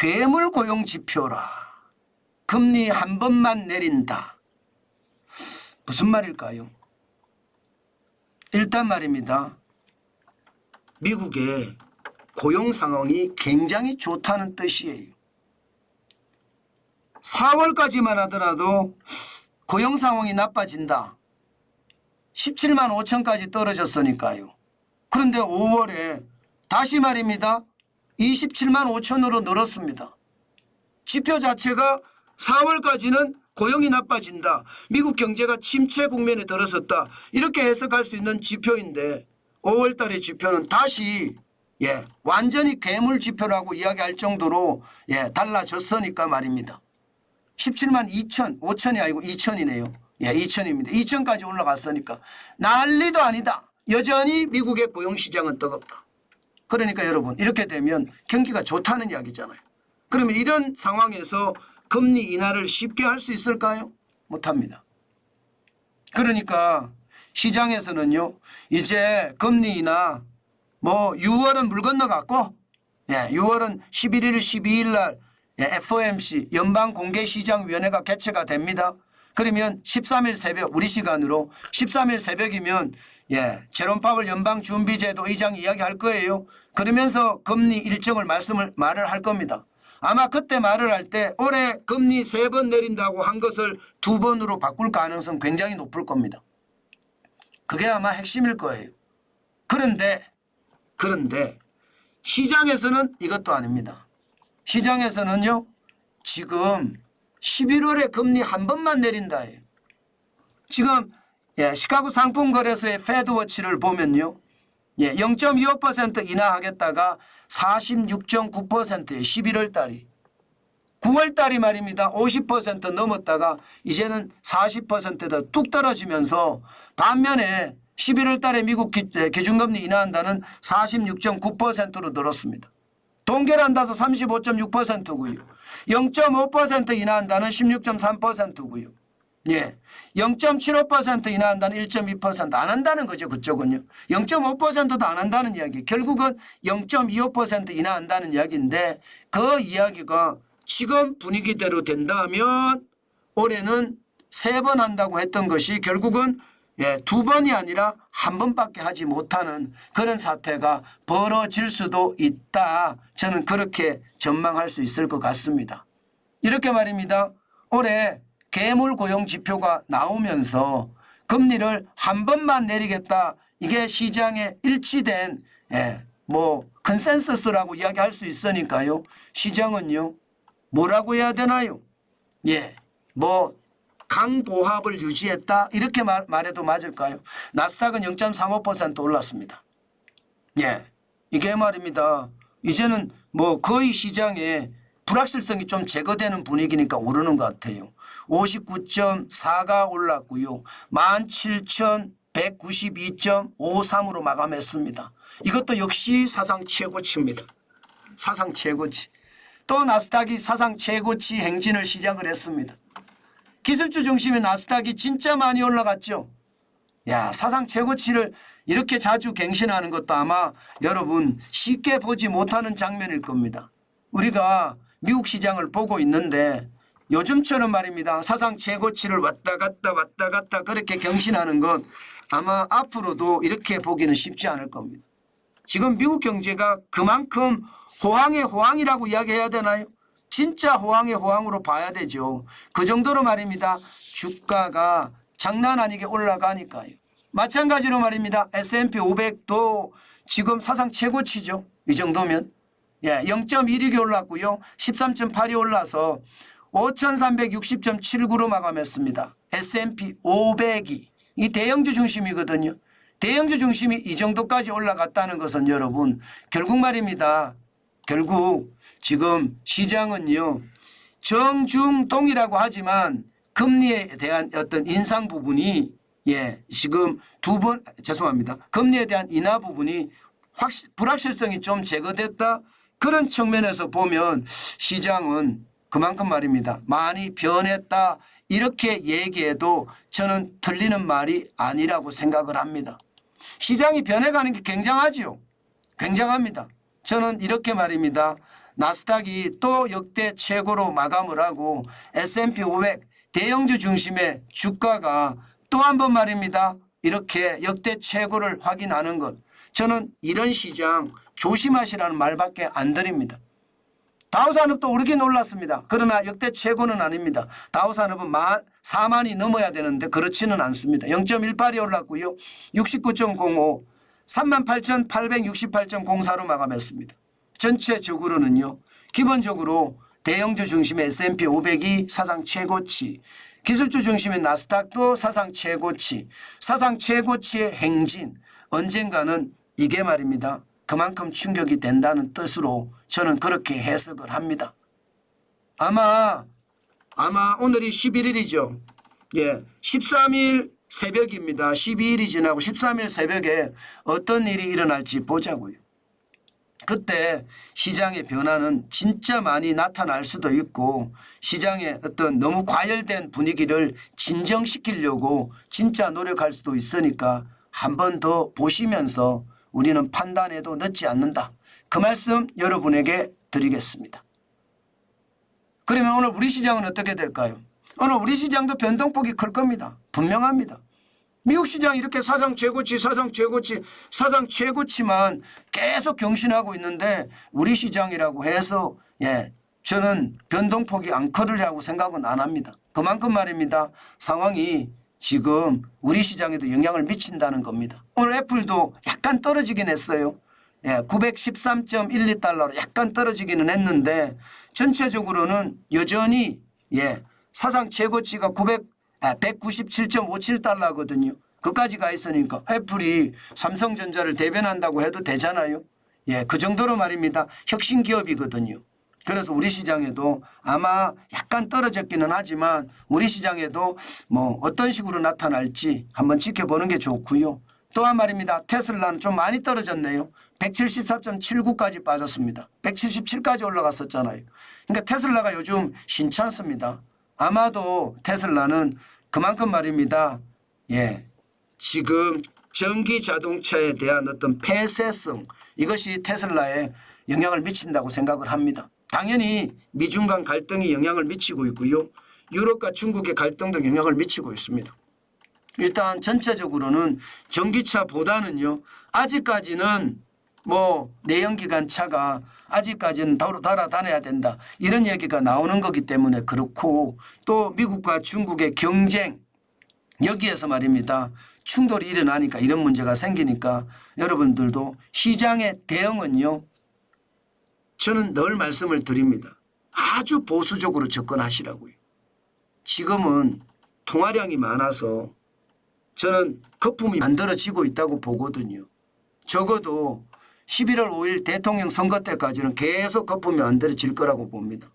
괴물 고용 지표라. 금리 한 번만 내린다. 무슨 말일까요? 일단 말입니다. 미국의 고용 상황이 굉장히 좋다는 뜻이에요. 4월까지만 하더라도 고용 상황이 나빠진다. 17만 5천까지 떨어졌으니까요. 그런데 5월에 다시 말입니다. 27만 5천으로 늘었습니다. 지표 자체가 4월까지는 고용이 나빠진다. 미국 경제가 침체 국면에 들어섰다. 이렇게 해석할 수 있는 지표인데 5월 달의 지표는 다시 완전히 괴물 지표라고 이야기할 정도로 달라졌으니까 말입니다. 17만 2천, 5천이 아니고 2천이네요. 2천입니다. 2천까지 올라갔으니까 난리도 아니다. 여전히 미국의 고용시장은 뜨겁다. 그러니까 여러분 이렇게 되면 경기가 좋다는 이야기잖아요. 그러면 이런 상황에서 금리 인하를 쉽게 할 수 있을까요? 못합니다. 그러니까 시장에서는요. 이제 금리 인하 6월은 물 건너갔고 6월은 11일 12일 날 FOMC 연방공개시장위원회가 개최가 됩니다. 그러면 13일 새벽 우리 시간으로 13일 새벽이면 제롬 파월 연방준비제도 의장이 이야기할 거예요. 그러면서 금리 일정을 말을 할 겁니다. 아마 그때 말을 할 때 올해 금리 3번 내린다고 한 것을 2번으로 바꿀 가능성 굉장히 높을 겁니다. 그게 아마 핵심일 거예요. 그런데 시장에서는 이것도 아닙니다. 시장에서는요. 지금 11월에 금리 한 번만 내린다예요. 지금 시카고 상품거래소의 패드워치를 보면요. 0.25% 인하하겠다가 46.9%에 11월 달이 9월 달이 말입니다. 50% 넘었다가 이제는 40%더 뚝 떨어지면서 반면에 11월 달에 미국 기준금리 인하한다는 46.9%로 늘었습니다. 동결한다서 35.6%고요. 0.5% 인하한다는 16.3%고요. 0.75% 인하한다는 1.2% 안 한다는 거죠. 그쪽은요. 0.5%도 안 한다는 이야기. 결국은 0.25% 인하한다는 이야기인데 그 이야기가 지금 분위기대로 된다면 올해는 3번 한다고 했던 것이 결국은 2번이 아니라 1번밖에 하지 못하는 그런 사태가 벌어질 수도 있다. 저는 그렇게 전망할 수 있을 것 같습니다. 이렇게 말입니다. 올해 괴물 고용 지표가 나오면서 금리를 1번만 내리겠다. 이게 시장에 일치된 컨센서스라고 이야기할 수 있으니까요. 시장은요. 뭐라고 해야 되나요? 강보합을 유지했다. 이렇게 말해도 맞을까요? 나스닥은 0.35% 올랐습니다. 이게 말입니다. 이제는 거의 시장에 불확실성이 좀 제거되는 분위기니까 오르는 것 같아요. 59.4가 올랐고요. 17,192.53으로 마감했습니다. 이것도 역시 사상 최고치입니다. 사상 최고치. 또 나스닥이 사상 최고치 행진을 시작을 했습니다. 기술주 중심의 나스닥이 진짜 많이 올라갔죠. 사상 최고치를 이렇게 자주 갱신하는 것도 아마 여러분 쉽게 보지 못하는 장면일 겁니다. 우리가 미국 시장을 보고 있는데 요즘처럼 말입니다. 사상 최고치를 왔다 갔다 그렇게 경신하는 것 아마 앞으로도 이렇게 보기는 쉽지 않을 겁니다. 지금 미국 경제가 그만큼 호황의 호황이라고 이야기해야 되나요? 진짜 호황의 호황으로 봐야 되죠. 그 정도로 말입니다. 주가가 장난 아니게 올라가니까요. 마찬가지로 말입니다. S&P 500도 지금 사상 최고치죠. 이 정도면 0.16이 올랐고요. 13.8이 올라서 5,360.79로 마감했습니다. S&P 500이 이 대형주 중심이거든요. 대형주 중심이 이 정도까지 올라갔다는 것은 여러분 결국 말입니다. 결국 지금 시장은요. 정중동이라고 하지만 금리에 대한 어떤 인상 부분이 지금 금리에 대한 인하 부분이 불확실성이 좀 제거됐다. 그런 측면에서 보면 시장은 그만큼 말입니다. 많이 변했다. 이렇게 얘기해도 저는 틀리는 말이 아니라고 생각을 합니다. 시장이 변해가는 게 굉장하죠. 굉장합니다. 저는 이렇게 말입니다. 나스닥이 또 역대 최고로 마감을 하고 S&P 500 대형주 중심의 주가가 또 한 번 말입니다. 이렇게 역대 최고를 확인하는 것. 저는 이런 시장 조심하시라는 말밖에 안 드립니다. 다우산업도 오르긴 올랐습니다. 그러나 역대 최고는 아닙니다. 다우산업은 4만이 넘어야 되는데 그렇지는 않습니다. 0.18이 올랐고요. 69.05, 38,868.04로 마감했습니다. 전체적으로는요. 기본적으로 대형주 중심의 S&P 500이 사상 최고치, 기술주 중심의 나스닥도 사상 최고치, 사상 최고치의 행진, 언젠가는 이게 말입니다. 그만큼 충격이 된다는 뜻으로 저는 그렇게 해석을 합니다. 아마 오늘이 11일이죠. 예, 13일 새벽입니다. 12일이 지나고 13일 새벽에 어떤 일이 일어날지 보자고요. 그때 시장의 변화는 진짜 많이 나타날 수도 있고 시장의 어떤 너무 과열된 분위기를 진정시키려고 진짜 노력할 수도 있으니까 한 번 더 보시면서 우리는 판단해도 늦지 않는다. 그 말씀 여러분에게 드리겠습니다. 그러면 오늘 우리 시장은 어떻게 될까요? 오늘 우리 시장도 변동폭이 클 겁니다. 분명합니다. 미국 시장 이렇게 사상 최고치 사상 최고치만 계속 경신하고 있는데 우리 시장이라고 해서 저는 변동폭이 안 클으리라고 생각은 안 합니다. 그만큼 말입니다. 상황이 지금 우리 시장에도 영향을 미친다는 겁니다. 오늘 애플도 약간 떨어지긴 했어요. 913.12달러로 약간 떨어지기는 했는데 전체적으로는 여전히 사상 최고치가 197.57달러거든요. 그까지 가 있으니까 애플이 삼성전자를 대변한다고 해도 되잖아요. 그 정도로 말입니다. 혁신 기업이거든요. 그래서 우리 시장에도 아마 약간 떨어졌기는 하지만 우리 시장에도 뭐 어떤 식으로 나타날지 한번 지켜보는 게 좋고요. 또한 말입니다. 테슬라는 좀 많이 떨어졌네요. 174.79까지 빠졌습니다. 177까지 올라갔었잖아요. 그러니까 테슬라가 요즘 신찮습니다. 아마도 테슬라는 그만큼 말입니다. 지금 전기 자동차에 대한 어떤 폐쇄성 이것이 테슬라에 영향을 미친다고 생각을 합니다. 당연히 미중 간 갈등이 영향을 미치고 있고요. 유럽과 중국의 갈등도 영향을 미치고 있습니다. 일단 전체적으로는 전기차보다는요. 아직까지는 뭐 내연기관 차가 아직까지는 달아다녀야 된다. 이런 얘기가 나오는 거기 때문에 그렇고 또 미국과 중국의 경쟁 여기에서 말입니다. 충돌이 일어나니까 이런 문제가 생기니까 여러분들도 시장의 대응은요. 저는 늘 말씀을 드립니다. 아주 보수적으로 접근하시라고요. 지금은 통화량이 많아서 저는 거품이 만들어지고 있다고 보거든요. 적어도 11월 5일 대통령 선거 때까지는 계속 거품이 만들어질 거라고 봅니다.